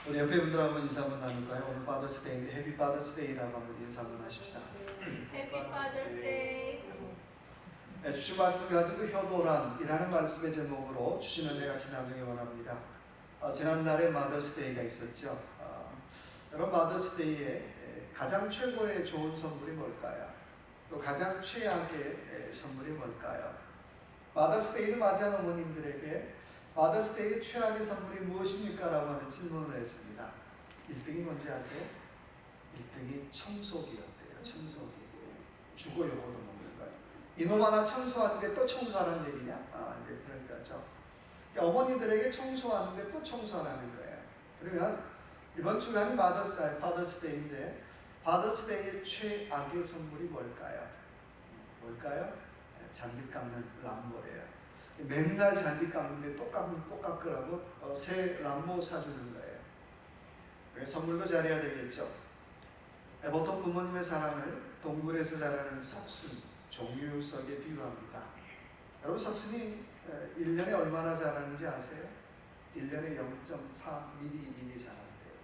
우리 옆에 분들하고 인사 한번 나눌까요? 오늘 파더스데이인데 해피 파더스데이라고 한번 인사 한번 하십시다. Happy Father's Day. 네, 주신 말씀 가지고 효도란이라는 말씀의 제목으로 주신 은혜 같이 나누기 원합니다. 지난날에 마더스데이가 있었죠. 여러분, 마더스데이에 가장 최고의 좋은 선물이 뭘까요? 또 가장 최악의 선물이 뭘까요? 마더스데이를 맞이한 어머님들에게 마더스데이의 최악의 선물이 무엇입니까? 라고 하는 질문을 했습니다. 1등이 뭔지 아세요? 1등이 청소기였대요. 청소기. 주고 요거도 먹는 거예요. 이놈 하나 청소하는데 또 청소하라는 얘기냐? 이제 그런 거죠. 어머니들에게 청소하는데 또 청소하라는 거예요. 그러면 이번 주간이 파더스데이인데 파더스데이의 최악의 선물이 뭘까요? 뭘까요? 잔디 깎는 람보예요. 맨날 잔디 깎는데 또 깎으라고 새 람보 사주는 거예요. 선물도 잘해야 되겠죠. 보통 부모님의 사랑을 동굴에서 자라는 석순, 종유석에 비유합니다. 여러분, 석순이 1년에 얼마나 자라는지 아세요? 1년에 0.4mm 자란대요.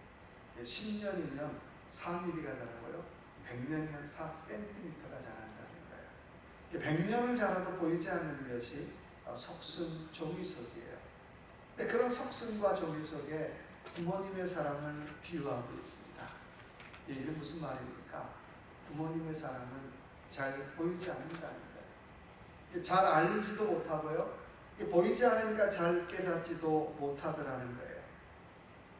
10년이면 4mm가 자라고요. 100년이면 4cm가 자란다는 거예요. 100년을 자라도 보이지 않는 것이 석순, 종이석이에요. 근데 그런 석순과 종이석에 부모님의 사랑을 비유하고 있습니다. 이게 무슨 말입니까? 부모님의 사랑은 잘 보이지 않는다는 거예요. 잘 알지도 못하고요. 보이지 않으니까 잘 깨닫지도 못하더라는 거예요.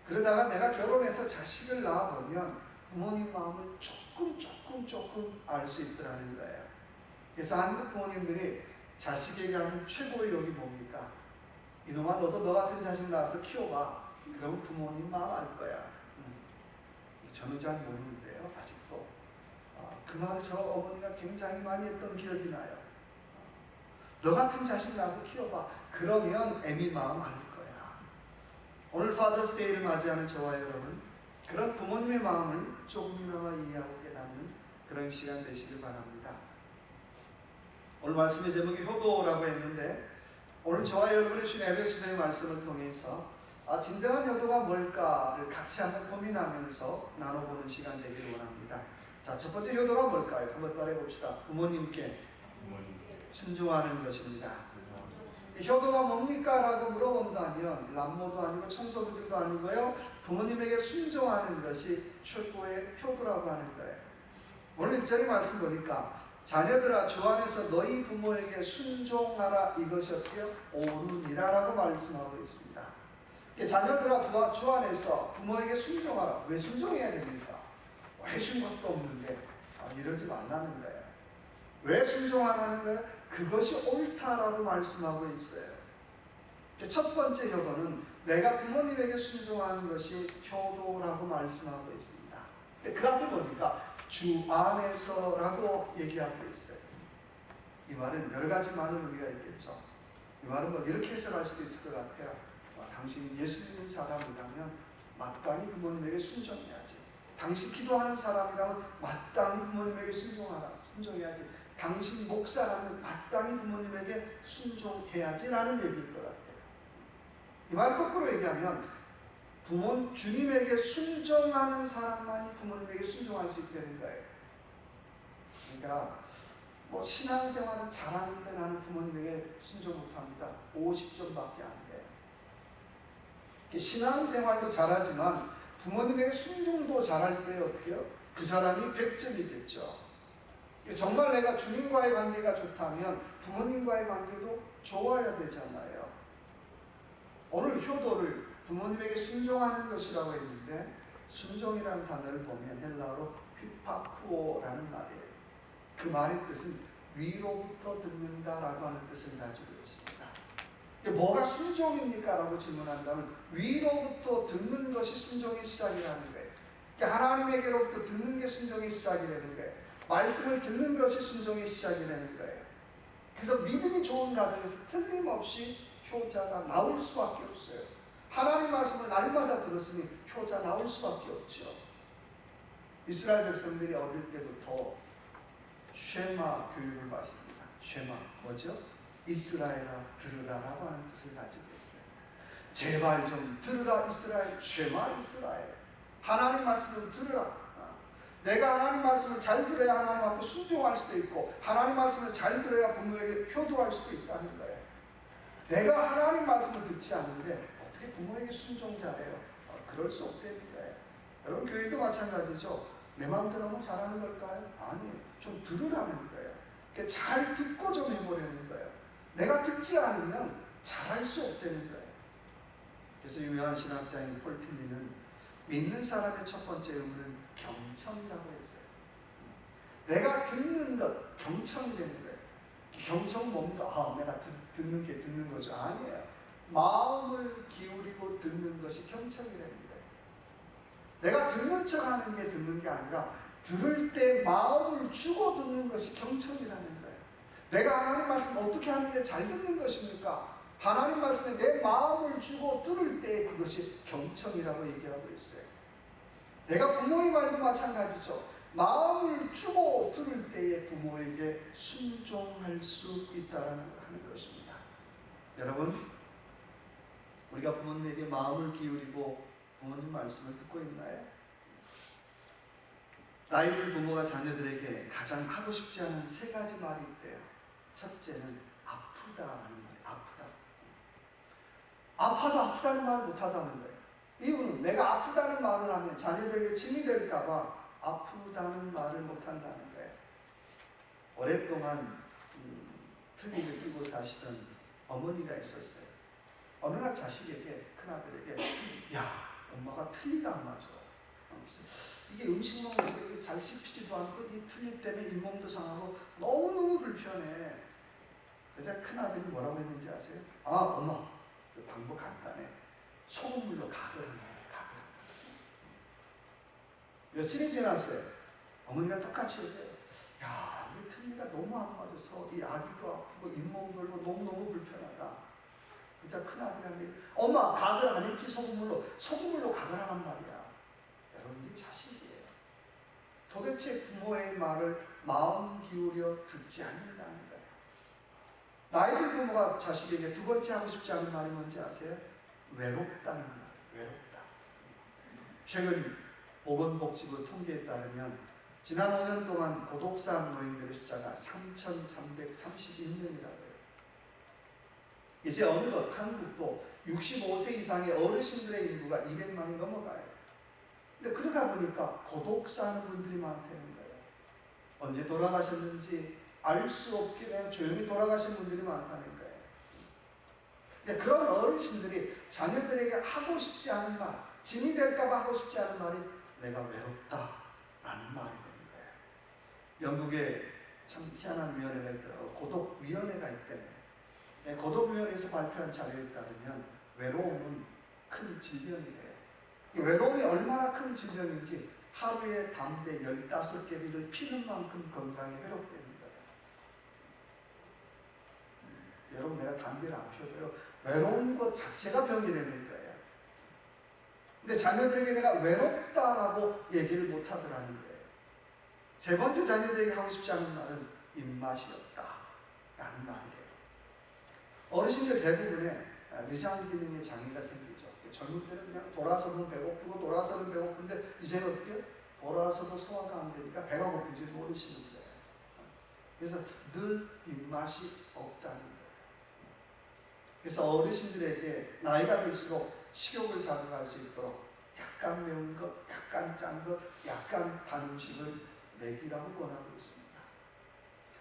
그러다가 내가 결혼해서 자식을 낳아보면 부모님 마음을 조금 알 수 있더라는 거예요. 그래서 한국 부모님들이 자식에게 하는 최고의 욕이 뭡니까? 이놈아, 너도 너 같은 자식 낳아서 키워봐. 그러면 부모님 마음 알 거야. 저는 잘 모르는데요, 아직도. 그 말을 저 어머니가 굉장히 많이 했던 기억이 나요. 너 같은 자식 낳아서 키워봐. 그러면 애미 마음 알 거야. 오늘 파더스데이를 맞이하는 저와 여러분, 그런 부모님의 마음을 조금이나마 이해하고 깨닫는 그런 시간 되시길 바랍니다. 오늘 말씀의 제목이 효도라고 했는데, 오늘 저와 여러분의 주신 에베소서의 말씀을 통해서 진정한 효도가 뭘까를 같이 한번 고민하면서 나눠보는 시간 되기를 원합니다. 자, 첫 번째 효도가 뭘까요? 한번 따라해 봅시다. 부모님께 순종하는 것입니다. 효도가 뭡니까? 라고 물어본다면 람모도 아니고 청소부들도 아니고요, 부모님에게 순종하는 것이 최고의 효도라고 하는 거예요. 오늘 1절의 말씀 보니까 자녀들아, 주 안에서 너희 부모에게 순종하라, 이것이 어때요? 옳으니라 라고 말씀하고 있습니다. 자녀들아, 주 안에서 부모에게 순종하라. 왜 순종해야 됩니까? 해준 것도 없는데 이러지 말라는 거예요. 왜 순종하라는 거예요? 그것이 옳다라고 말씀하고 있어요. 첫 번째 효도는 내가 부모님에게 순종하는 것이 효도라고 말씀하고 있습니다. 그 앞에 보니까 주 안에서라고 얘기하고 있어요. 이 말은 여러 가지 많은 의미가 있겠죠. 이 말은 이렇게 해석할 수도 있을 것 같아요. 당신이 예수 믿는 사람이라면 마땅히 부모님에게 순종해야지. 당신 기도하는 사람이라면 마땅히 부모님에게 순종해야지. 당신 목사라면 마땅히 부모님에게 순종해야지 라는 얘기일 것 같아요. 이 말 거꾸로 얘기하면 주님에게 순종하는 사람만이 부모님에게 순종할 수 있다는 거예요. 그러니까 신앙생활은 잘하는데 나는 부모님에게 순종 못합니다. 50점밖에 안 돼요. 신앙생활도 잘하지만 부모님에게 순종도 잘할 때 어떻게 해요? 그 사람이 100점이겠죠. 정말 내가 주님과의 관계가 좋다면 부모님과의 관계도 좋아야 되잖아요. 오늘 효도를 부모님에게 순종하는 것이라고 했는데, 순종이라는 단어를 보면 헬라어로 휘파쿠오라는 말이에요. 그 말의 뜻은 위로부터 듣는다라고 하는 뜻을 가지고 있습니다. 뭐가 순종입니까? 라고 질문한다면 위로부터 듣는 것이 순종의 시작이라는 거예요. 하나님에게로부터 듣는 게 순종의 시작이라는 거예요. 말씀을 듣는 것이 순종의 시작이라는 거예요. 그래서 믿음이 좋은 가정에서 틀림없이 효자가 나올 수밖에 없어요. 하나님 말씀을 날마다 들었으니 효자 나올 수밖에 없죠. 이스라엘 백성들이 어릴 때부터 쉐마 교육을 받습니다. 쉐마 뭐죠? 이스라엘아 들으라라고 하는 뜻을 가지고 있어요. 제발 좀 들으라 이스라엘, 쉐마 이스라엘. 하나님 말씀을 들으라. 내가 하나님 말씀을 잘 들어야 하나님 앞에 순종할 수도 있고, 하나님 말씀을 잘 들어야 부모에게 효도할 수도 있다는 거예요. 내가 하나님 말씀을 듣지 않는데 어떻게 부모에게 순종 잘해요? 그럴 수 없다는 거예요. 여러분, 교회도 마찬가지죠. 내 마음대로 하면 잘하는 걸까요? 아니에요. 좀 들으라는 거예요. 그러니까 잘 듣고 좀 해보려는 거예요. 내가 듣지 않으면 잘할 수 없다는 거예요. 그래서 유명한 신학자인 폴 틸리는 믿는 사람의 첫 번째 의무는 경청이라고 했어요. 내가 듣는 것, 경청이 되는 거예요. 경청은 뭡니까? 내가 듣는 게 듣는 거죠. 아니에요. 마음을 기울이고 듣는 것이 경청이 되는 거예요. 내가 듣는 척 하는 게 듣는 게 아니라 들을 때 마음을 주고 듣는 것이 경청이라는 거예요. 내가 하나님 말씀 어떻게 하는 게 잘 듣는 것입니까? 하나님 말씀에 내 마음을 주고 들을 때 그것이 경청이라고 얘기하고 있어요. 내가 부모의 말도 마찬가지죠. 마음을 주고 들을 때에 부모에게 순종할 수 있다는 것입니다. 여러분, 우리가 부모님에게 마음을 기울이고 부모님 말씀을 듣고 있나요? 나이든 부모가 자녀들에게 가장 하고 싶지 않은 세 가지 말이 있대요. 첫째는 아프다라는 말이에요. 아파도 아프다는 말을 못하다는 거예요. 이유는 내가 아프다는 말을 하면 자녀들에게 짐이 될까봐 아프다는 말을 못한다는 거예요. 오랫동안 틀니를 끼고 사시던 어머니가 있었어요. 어느 날 자식에게, 큰아들에게, 야, 엄마가 틀니가 안 맞아. 이게 음식 먹는 게 잘 씹히지도 않고 이 틀니 때문에 잇몸도 상하고 너무너무 불편해. 그래서 큰아들이 뭐라고 했는지 아세요? 엄마, 그 방법 간단해. 소금물로 가글하는 거예요. 며칠이 지났어요. 어머니가 똑같이 얘기해요. 야, 이 틀니가 너무 안 맞아서 이 아기도 아프고 잇몸 걸고 너무너무 불편하다. 그래서 큰아들한테, 엄마, 가글 안 했지? 소금물로 가글하란 말이야. 여러분, 이게 자식이에요. 도대체 부모의 말을 마음 기울여 듣지 않는다는 거예요. 나이든 부모가 자식에게 두 번째 하고 싶지 않은 말이 뭔지 아세요? 외롭다는 말. 외롭다. 최근 보건복지부 통계에 따르면 지난 5년 동안 고독사한 노인들의 숫자가 3,331명이라고 해요. 이제 어느덧 한국도 65세 이상의 어르신들의 인구가 200만이 넘어가요. 근데 그러다 보니까 고독사하는 분들이 많다는 거예요. 언제 돌아가셨는지 알 수 없게 그냥 조용히 돌아가신 분들이 많다는 거예요. 근데 그런 어르신들이 자녀들에게 하고 싶지 않은 말, 짐이 될까봐 하고 싶지 않은 말이 내가 외롭다라는 말이 되는 거예요. 영국에 참 희한한 위원회가 있더라고요. 고독위원회가 있대요. 고독위원회에서 발표한 자료에 따르면 외로움은 큰 질병이래요. 이 외로움이 얼마나 큰 질병인지 하루에 담배 15개를 피는 만큼 건강에 회복되는 거예요. 여러분, 내가 담배를 안 피워줘요. 외로운 것 자체가 병이라는 거예요. 근데 자녀들에게 내가 외롭다라고 얘기를 못 하더라는 거예요. 세 번째 자녀들에게 하고 싶지 않은 말은 입맛이 없다라는 말이에요. 어르신들 대부분의 위장 기능에 장애가 생기죠. 젊을 때는 그냥 돌아서면 배고프고 돌아서면 배고픈데 이제는 어떻게 돌아서도 소화가 안 되니까 배가 고픈지 모르시는 거예요. 그래서 늘 입맛이 없다는 거예요. 그래서 어르신들에게 나이가 들수록 식욕을 자극할 수 있도록 약간 매운 것, 약간 짠 것, 약간 단 음식을 먹이라고 권하고 있습니다.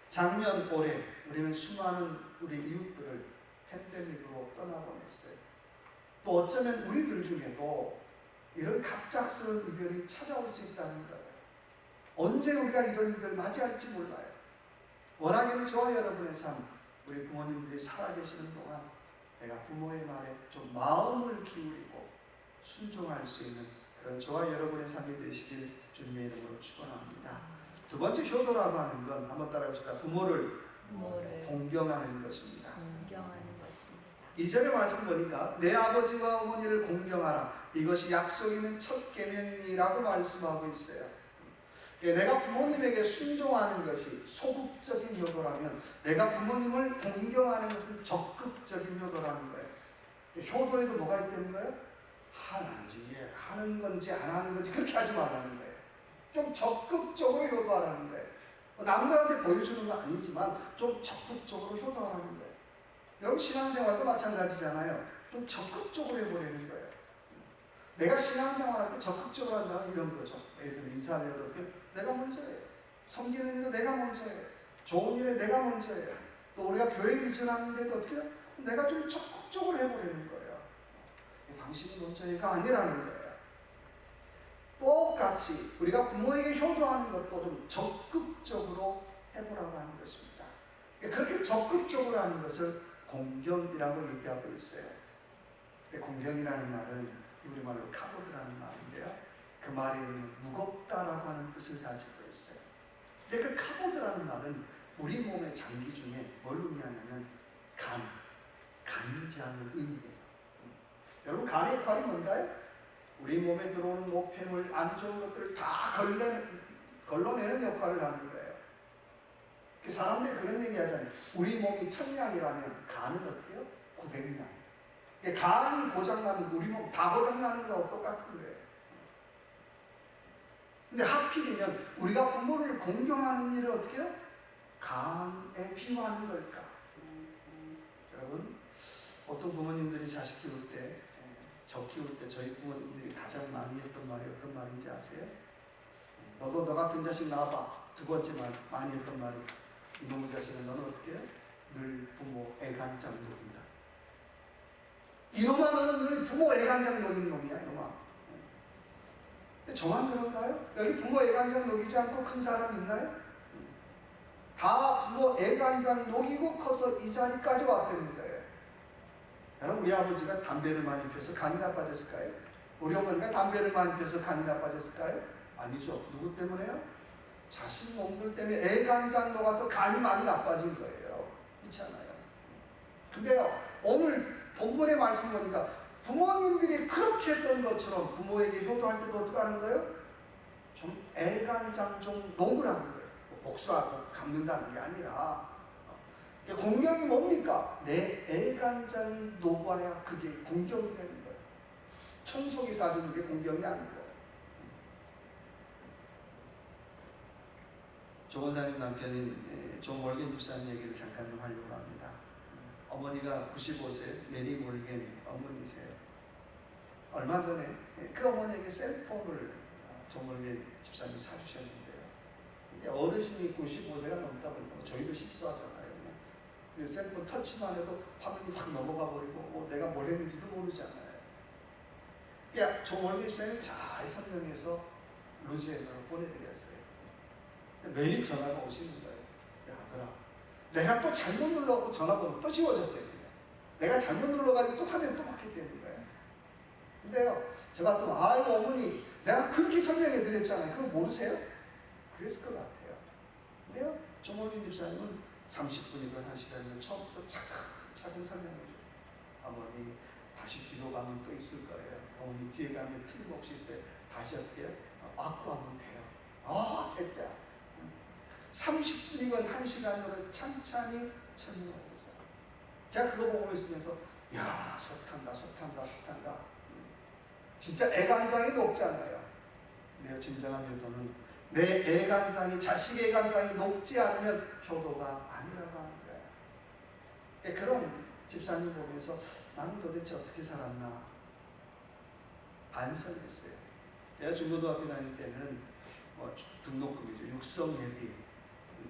작년 올해 우리는 수많은 우리 이웃들을 팬데믹으로 떠나보냈어요. 또 어쩌면 우리들 중에도 이런 갑작스러운 이별이 찾아올 수 있다는 거예요. 언제 우리가 이런 일을 맞이할지 몰라요. 워낙에는 저와 여러분의 삶, 우리 부모님들이 살아계시는 동안 내가 부모의 말에 좀 마음을 기울이고 순종할 수 있는 그런 저와 여러분의 삶이 되시길 주님의 이름으로 축원합니다. 두 번째 효도라고 하는 건 한번 따라합시다. 부모를 공경하는 것입니다. 공경하는 것입니다. 2절의 말씀 보니까 내 아버지와 어머니를 공경하라. 이것이 약속 있는 첫 계명이라고 말씀하고 있어요. 내가 부모님에게 순종하는 것이 소극적인 효도라면 내가 부모님을 공경하는 것은 적극적인 효도라는 거예요. 효도에도 뭐가 있다는 거예요? 하는지, 하는 건지 안 하는 건지 그렇게 하지 말라는 거예요. 좀 적극적으로 효도하라는 거예요. 남들한테 보여주는 건 아니지만 좀 적극적으로 효도하라는 거예요. 여러분 신앙생활도 마찬가지잖아요. 좀 적극적으로 해보려는 거예요. 내가 신앙생활할 때 적극적으로 한다는 이런 거죠. 예를 들면 인사하려도 내가 먼저예요. 섬기는 일도 내가 먼저예요. 좋은 일에 내가 먼저예요. 또 우리가 교회를 전하는데도 어떻게 해요? 내가 좀 적극적으로 해보려는 거예요. 당신이 먼저가 아니라는 거예요. 똑같이 우리가 부모에게 효도하는 것도 좀 적극적으로 해보라고 하는 것입니다. 그렇게 적극적으로 하는 것을 공경이라고 얘기하고 있어요. 공경이라는 말은 우리말로 카보드라는 말인데요. 그 말이 무겁다라고 하는 뜻을 가지고 있어요. 근데 그 카보드라는 말은 우리 몸의 장기 중에 뭘 의미하냐면 간지 않는 의미예요. 여러분 간의 역할이 뭔가요? 우리 몸에 들어오는 노폐물, 안 좋은 것들을 다 걸러내는 역할을 하는 거예요. 사람들이 그런 얘기 하잖아요. 우리 몸이 1000냥이라면 간은 어떻게 해요? 900냥. 간이 고장나면 우리 몸 다 고장나는 거하고 똑같은 거예요. 근데 하필이면 우리가 부모를 공경하는 일을 어떻게 해요? 간에 비유하는 걸까? 여러분, 어떤 부모님들이 자식 키울 때, 저 키울 때 저희 부모님들이 가장 많이 했던 말이 어떤 말인지 아세요? 너도 너 같은 자식 낳아봐. 두 번째 말 많이 했던 말이 이놈의 자식은 너는 어떻게 해? 늘 부모 애간장 녹인다. 이놈아 너는 늘 부모 애간장 녹이는 놈이야 이놈아. 저만 그런가요? 여기 부모 애간장 녹이지 않고 큰 사람 있나요? 다 부모 애간장 녹이고 커서 이 자리까지 왔다는 거예요. 여러분 우리 아버지가 담배를 많이 피워서 간이 나빠졌을까요? 우리 어머니가 담배를 많이 피워서 간이 나빠졌을까요? 아니죠. 누구 때문에요? 자신 몸들 때문에 애간장 녹아서 간이 많이 나빠진 거예요. 있잖아요. 근데요 오늘 본문의 말씀 보니까 부모님들이 그렇게 했던 것처럼 부모에게 효도할 때도 어떻게 하는 거예요? 좀 애간장 좀 녹으라는 거예요. 복수하고 갚는다는 게 아니라 공경이 뭡니까? 내 애간장이 녹아야 그게 공경이 되는 거예요. 청소기 사주는 게 공경이 아니고. 조 원사님 남편인 조 몰겐 집사님 얘기를 잠깐 좀 하려고 합니다. 어머니가 95세 메리 몰겐 어머니세요. 얼마 전에 그 어머니에게 셀폰을 조 몰겐 집사님이 사주셨는데요. 어르신이 95세가 넘다 보니까 저희도 실수하잖아요. 그 셀폰 터치만 해도 화면이 확 넘어가 버리고 내가 뭘 했는지도 모르잖아요. 조 몰겐 집사님이 잘 설명해서 루지애나로 보내드렸어요. 매일 전화가 오시는 거예요. 야, 아들아, 내가 또 잘못 눌러고 전화번호 또 지워졌대요. 내가 잘못 눌러가지고 또 화면 또 바뀌었다는 거예요. 근데요, 제가 또, 아이고, 어머니, 내가 그렇게 설명해 드렸잖아요. 그거 모르세요? 그랬을 것 같아요. 근데요, 조몰린 집사님은 30분이건 1시간이건 처음부터 차근차근 설명해줘요. 어머니, 다시 뒤로 가면 또 있을 거예요. 어머니, 뒤에 가면 틀림없이 있어요. 다시 어떻게 해요? 앞으로 하면 돼요. 됐다. 30분이건 1시간으로 찬찬히 설명하고 있어요. 제가 그거 보고 있으면서 야, 속탄다. 진짜 애간장이 녹잖아요. 내 진정한 효도는 내 애간장이, 자식의 애간장이 녹지 않으면 효도가 아니라고 하는 거예요. 그런 집사님 보면서 나는 도대체 어떻게 살았나 반성했어요. 제가 중고등학교 다닐 때는 등록금이죠. 육성 예비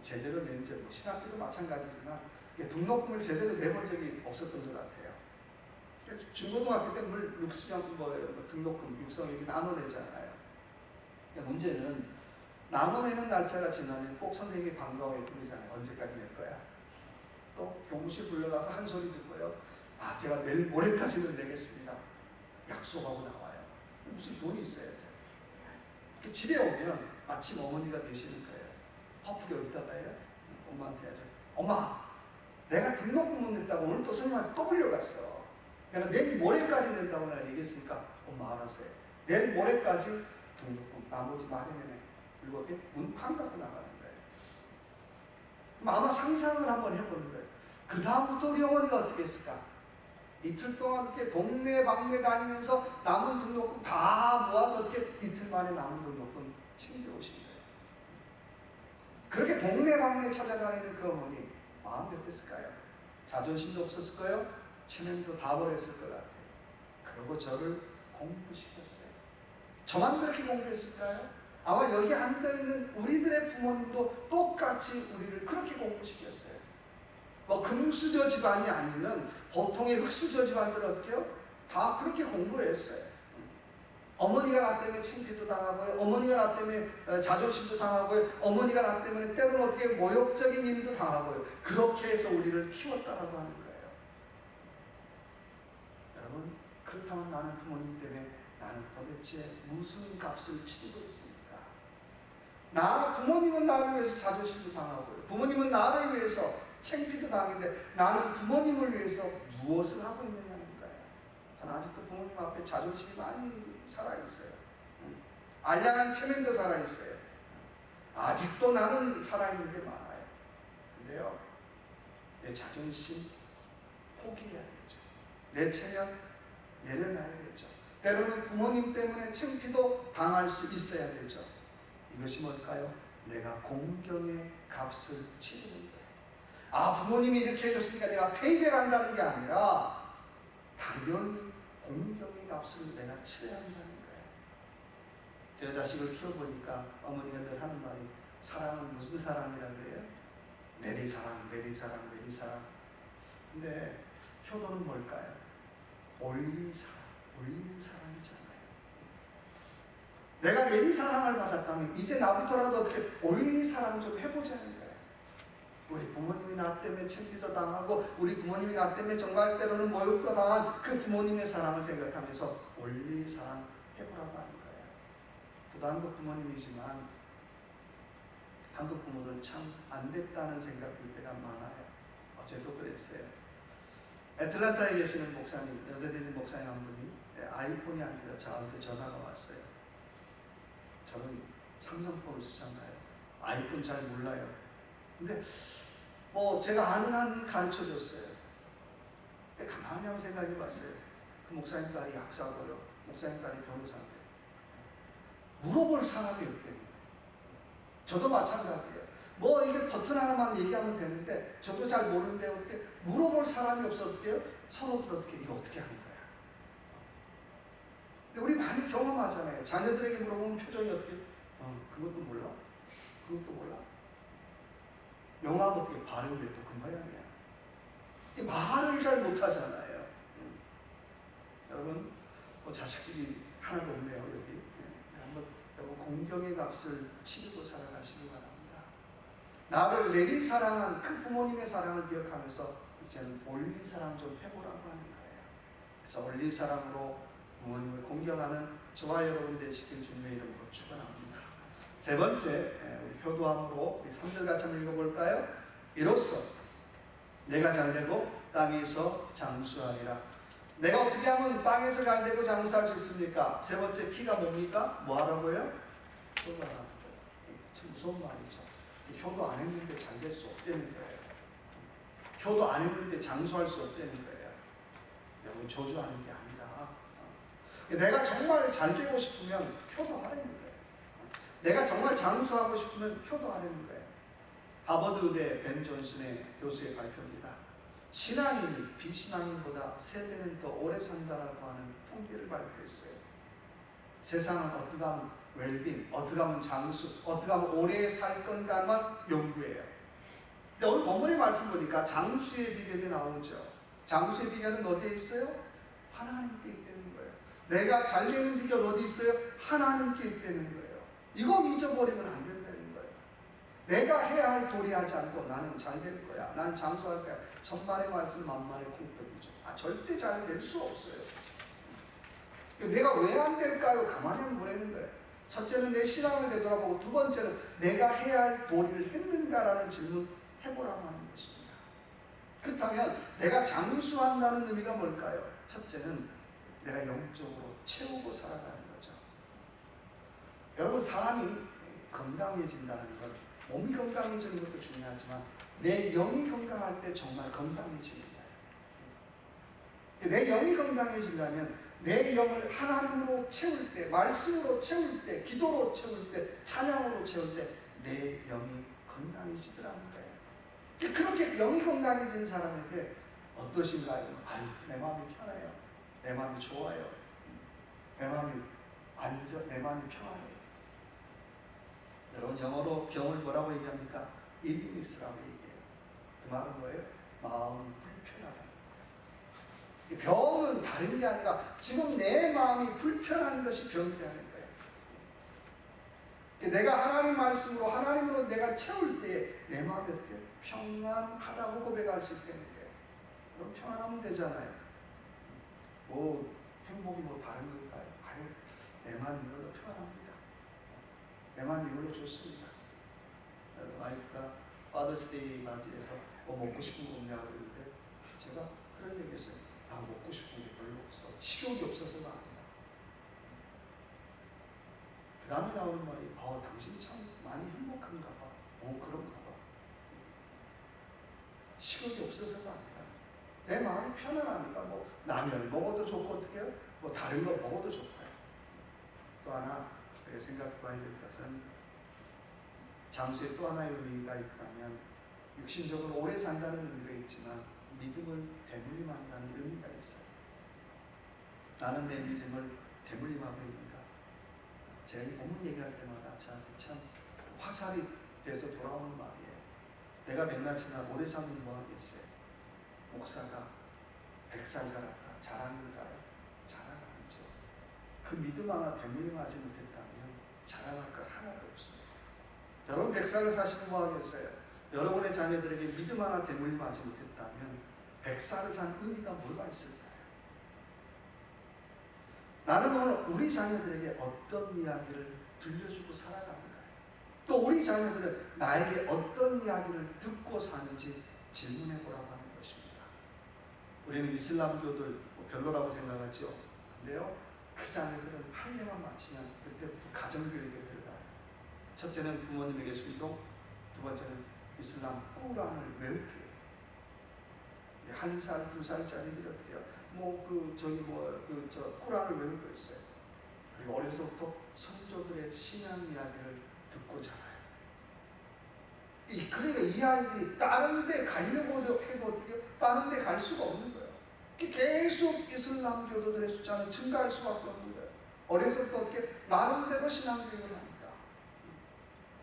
제대로 낸 적, 신학교도 마찬가지지만 등록금을 제대로 내본 적이 없었던 것 같아요. 중고등학교 때 등록금, 육성예비 나눠내잖아요. 문제는 나눠내는 날짜가 지나면 꼭 선생님이 반가워해 부르잖아요. 언제까지 낼 거야? 또 교무실 불러가서 한 소리 듣고요. 제가 내일 모레까지는 내겠습니다. 약속하고 나와요. 무슨 돈이 있어야죠. 집에 오면 마침 어머니가 계시는 거예요. 화풀이 어디다 가요? 엄마한테 하죠. 엄마, 내가 등록금 못 냈다고 오늘 또 선생님한테 또 불려갔어. 내가 내일 모레까지 낸다고 내가 얘기했으니까 엄마 알아서 해. 내일 모레까지 등록금 나머지 마련해내. 그리고 문 쾅 닫고 나가는 거예요. 그럼 아마 상상을 한번 해보는 거예요. 그 다음부터 우리 어머니가 어떻게 했을까? 이틀 동안 이렇게 동네 방네 다니면서 남은 등록금 다 모아서 어떻게 이틀 만에 남은 등록금 챙겨오신 거예요. 그렇게 동네 방네 찾아다니는 그 어머니 마음이 어땠을까요? 자존심도 없었을까요? 체면도 다 버렸을 것 같아요. 그리고 저를 공부시켰어요. 저만 그렇게 공부했을까요? 아마 여기 앉아있는 우리들의 부모님도 똑같이 우리를 그렇게 공부시켰어요. 뭐 금수저 집안이 아니면 보통의 흙수저 집안들은 어떻게 해요? 다 그렇게 공부했어요. 어머니가 나 때문에 창피도 당하고요. 어머니가 나 때문에 자존심도 상하고요. 어머니가 나 때문에 때로는 어떻게 모욕적인 일도 당하고요. 그렇게 해서 우리를 키웠다라고 하는 거예요. 여러분, 그렇다면 나는 부모님 때문에 나는 도대체 무슨 값을 치르고 있습니까? 부모님은 나를 위해서 자존심도 상하고요. 부모님은 나를 위해서 창피도 당하는데 나는 부모님을 위해서 무엇을 하고 있느냐는 거예요. 저는 아직도 부모님 앞에 자존심이 많이 살아있어요. 알량한 체면도 살아있어요. 아직도 나는 살아있는 게 많아요. 근데요, 내 자존심 포기해야 되죠. 내 체면 내려놔야 되죠. 때로는 부모님 때문에 창피도 당할 수 있어야 되죠. 이것이 뭘까요? 내가 공경의 값을 치르는 거예요. 부모님이 이렇게 해줬으니까 내가 페이백 한다는 게 아니라 당연히 공경의 값을 내가 치러야 한다는 거예요. 제가 자식을 키워보니까 어머니가 늘 하는 말이 사랑은 무슨 사랑이라고 해요? 내리사랑, 내리사랑, 내리사랑. 근데 효도는 뭘까요? 올리사랑, 올리는 사랑이잖아요. 내가 내리사랑을 받았다면 이제 나부터라도 어떻게 올리사랑 좀 해보자는 거예요. 우리 부모님이 나 때문에 창피도 당하고 우리 부모님이 나 때문에 정말 때로는 모욕도 당한 그 부모님의 사랑을 생각하면서 올리사랑 해보라고 하는 거예요. 저도 한국 부모님이지만 한국 부모들 참 안 됐다는 생각 들 때가 많아요. 어제도 그랬어요. 애틀란타에 계시는 목사님, 연세대신 목사님 한 분이 아이폰이 안 돼서 저한테 전화가 왔어요. 저는 삼성폰을 쓰잖아요. 아이폰 잘 몰라요. 근데 뭐 제가 아는 한 가르쳐 줬어요. 가만히 한번 생각해 봤어요. 그 목사님 딸이 약사고요. 목사님 딸이 변호사인데 물어볼 사람이 없대요. 저도 마찬가지예요. 뭐 이게 버튼 하나만 얘기하면 되는데 저도 잘 모르는데 어떻게 물어볼 사람이 없어 어떻게 서로들 어떻게 이거 어떻게 하는 거야. 근데 우리 많이 경험하잖아요. 자녀들에게 물어보면 표정이 어떻게 그것도 몰라? 그것도 몰라? 영화가 어떻게 발음이 또 그 모양이야. 말을 잘 못하잖아요. 여러분 자식들이 하나도 없네요 여기. 한번 여러분 공경의 값을 치르고 살아가시기 바랍니다. 나를 내리 사랑한 그 부모님의 사랑을 기억하면서 이제는 올리 사랑 좀 해보라고 하는 거예요. 그래서 올리 사랑으로 부모님을 공경하는 저와 여러분 되시길 주님의 이름으로 축원합니다. 세 번째, 우리 효도함으로 3절 같이 한번 읽어볼까요? 이로써 내가 잘되고 땅에서 장수하리라. 내가 어떻게 하면 땅에서 잘되고 장수할 수 있습니까? 세 번째 키가 뭡니까? 뭐 하라고요? 효도하라는 거예요. 참 무서운 말이죠. 효도 안 했는데 잘 될 수 없다는 거예요. 효도 안 했는데 장수할 수 없다는 거예요. 여러분 저주하는 게 아니라 내가 정말 잘 되고 싶으면 효도하라는 거예요. 내가 정말 장수하고 싶으면 효도하라는 거예요. 하버드 의대 벤 존슨의 교수의 발표입니다. 신앙인이 비신앙인보다 3배는 더 오래 산다라고 하는 통계를 발표했어요. 세상은 어떻게 하면 웰빙, 어떻게 하면 장수, 어떻게 하면 오래 살 건가만 연구해요. 근데 오늘 본문의 말씀 보니까 장수의 비결이 나오죠. 장수의 비결은 어디에 있어요? 하나님께 있다는 거예요. 내가 잘 되는 비결 어디 있어요? 하나님께 있다는 거예요. 이거 잊어버리면 안 된다는 거예요. 내가 해야 할 도리 하지 않고 나는 잘 될 거야. 나는 장수할 거야. 천만의 말씀 만만의 콩떡이죠. 절대 잘 될 수 없어요. 내가 왜 안 될까요? 가만히 한번 보라는 거예요. 첫째는 내 신앙을 되돌아보고 두 번째는 내가 해야 할 도리를 했는가라는 질문 해보라고 하는 것입니다. 그렇다면 내가 장수한다는 의미가 뭘까요? 첫째는 내가 영적으로 채우고 살아가는 거죠. 여러분 사람이 건강해진다는 것, 몸이 건강해지는 것도 중요하지만 내 영이 건강할 때 정말 건강해지는 거예요. 내 영이 건강해지려면 내 영을 하나님으로 채울 때, 말씀으로 채울 때, 기도로 채울 때, 찬양으로 채울 때 내 영이 건강해지더라는 거예요. 그렇게 영이 건강해진 사람에게 어떠신가요? 아유, 내 마음이 편해요. 내 마음이 좋아요. 내 마음이 내 마음이 평안해요. 여러분, 영어로 병을 뭐라고 얘기합니까? illness라고 얘기해요. 그 말은 뭐예요? 마음이 불편하다. 병은 다른 게 아니라 지금 내 마음이 불편한 것이 병이라는 거예요. 내가 하나님 말씀으로, 하나님으로 내가 채울 때에 내 마음이 어떻게 평안하다고 고백할 수 있다는 거예요. 그럼 평안하면 되잖아요. 뭐 행복이 뭐 다른 걸까요? 아유, 내 마음이 이걸로 평안합니다. 내 마음이 이걸로 좋습니다. 와이프가 파더스데이 맞이해서 뭐 먹고 싶은 거 없냐고 그러는데 제가 그런 얘기 했어요. 나 먹고 싶은 게 별로 없어. 식욕이 없어서가 아니라. 그 다음에 나오는 말이 당신이 참 많이 행복한가 봐. 그런가 봐. 식욕이 없어서가 아니라 내 마음이 편안하니까 뭐 라면 먹어도 좋고 어떻게 해요? 뭐 다른 거 먹어도 좋고요. 또 하나 생각해봐야 될 것은 잠수에 또 하나의 의미가 있다면 육신적으로 오래 산다는 의미가 있지만 믿음을 대물림한다는 의미가 있어요. 나는 내 믿음을 대물림하고 있는가? 제가 이 본문 얘기할 때마다 저한테 참 화살이 돼서 돌아오는 말이에요. 내가 맨날 지나 오래 사면 뭐 하겠어요? 목사가 100살 살았다. 자랑인가요? 자랑 아니죠. 그 믿음 하나 대물림하지 못했다면 자랑할 것 하나도 없어요. 여러분 100살을 사시면 뭐 하겠어요? 여러분의 자녀들에게 믿음 하나 대물림하지 못했다면 100살을 산 의미가 뭐가 있을까요? 나는 오늘 우리 자녀들에게 어떤 이야기를 들려주고 살아가는가요? 또 우리 자녀들은 나에게 어떤 이야기를 듣고 사는지 질문해 보라고 하는 것입니다. 우리는 이슬람교들 뭐 별로라고 생각하죠. 근데요, 그 자녀들은 할례만 마치면 그때부터 가정교육에 들어가요. 첫째는 부모님에게 순종, 두 번째는 이슬람 꾸란을 외우게 해요. 1살, 2살짜리들이 어떻게 해요? 꾸란을 외우고 있어요. 그리고 어려서부터 선조들의 신앙 이야기를 듣고 자라요. 그러니까 이 아이들이 다른 데 가려고 해도 어떻게 다른 데 갈 수가 없는 거예요. 계속 이슬람 교도들의 숫자는 증가할 수밖에 없는 거예요. 어려서부터 어떻게 나름대로 신앙 교육을 합니다.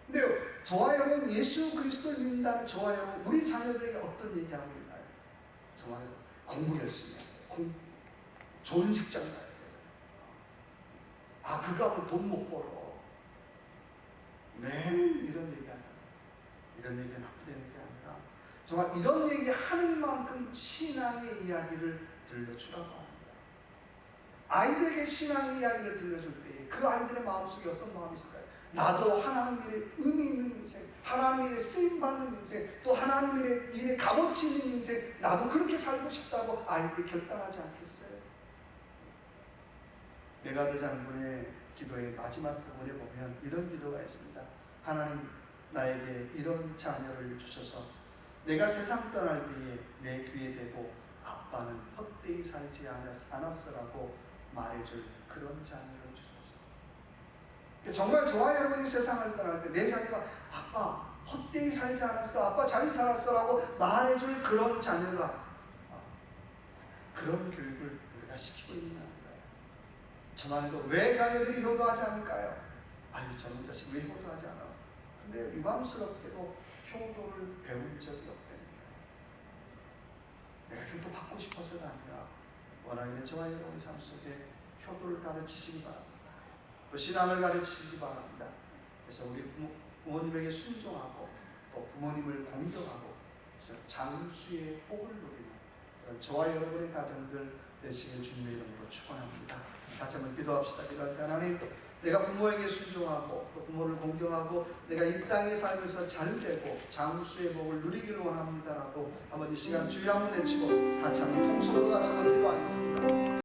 근데요, 저와 여러분 예수 그리스도를 믿는다는 저와 여러분 우리 자녀들에게 어떤 얘기하고 있나요? 저와 여러분 공부 열심히 해야 돼요. 좋은 직장 가야 돼요. 그거 하면 돈 못 벌어. 매일 이런 얘기 하잖아요. 이런 얘기가 나쁘다는 게 아니라 정말 이런 얘기 하는 만큼 신앙의 이야기를 들려주라고 합니다. 아이들에게 신앙의 이야기를 들려줄 때 그 아이들의 마음속에 어떤 마음이 있을까요? 나도 하나님 일에 의미 있는 인생, 하나님 일에 쓰임받는 인생, 또 하나님 일에 값어치 있는 인생, 나도 그렇게 살고 싶다고 아이들이 결단하지 않겠어요? 메가드 장군의 기도의 마지막 부분에 보면 이런 기도가 있습니다. 하나님, 나에게 이런 자녀를 주셔서 내가 세상 떠날 때에 내 귀에 대고 아빠는 헛되이 살지 않았어라고 말해줄 그런 자녀를 주셔서. 정말 저와 여러분이 세상을 떠날 때 내 자녀가 아빠 헛되이 살지 않았어, 아빠 잘 살았어 라고 말해줄 그런 자녀가 그런 교육을 우리가 시키고 있는 거예요. 저만해도 왜 자녀들이 효도하지 않을까요? 아유, 저는 자식 왜 효도하지 않아? 근데 유감스럽게도 효도를 배운 적이 없다는 거예요. 내가 효도 받고 싶어서가 아니라 원하는 저와 여러분의 삶 속에 효도를 가르치시기 바랍니다. 또 신앙을 가르치시기 바랍니다. 그래서 우리 부모님에게 순종하고 또 부모님을 공경하고 그래서 장수의 복을 누리는 저와 여러분의 가정들 되시길 주님의 이름으로 축원합니다. 같이 한번 기도합시다. 기도할 때 하나님, 내가 부모에게 순종하고 또 부모를 공경하고 내가 이 땅에 살면서 잘되고 장수의 복을 누리기를 원합니다라고 한번 이 시간 주여 한번 외치고 같이 한번 통성으로 같이 한번 기도하겠습니다.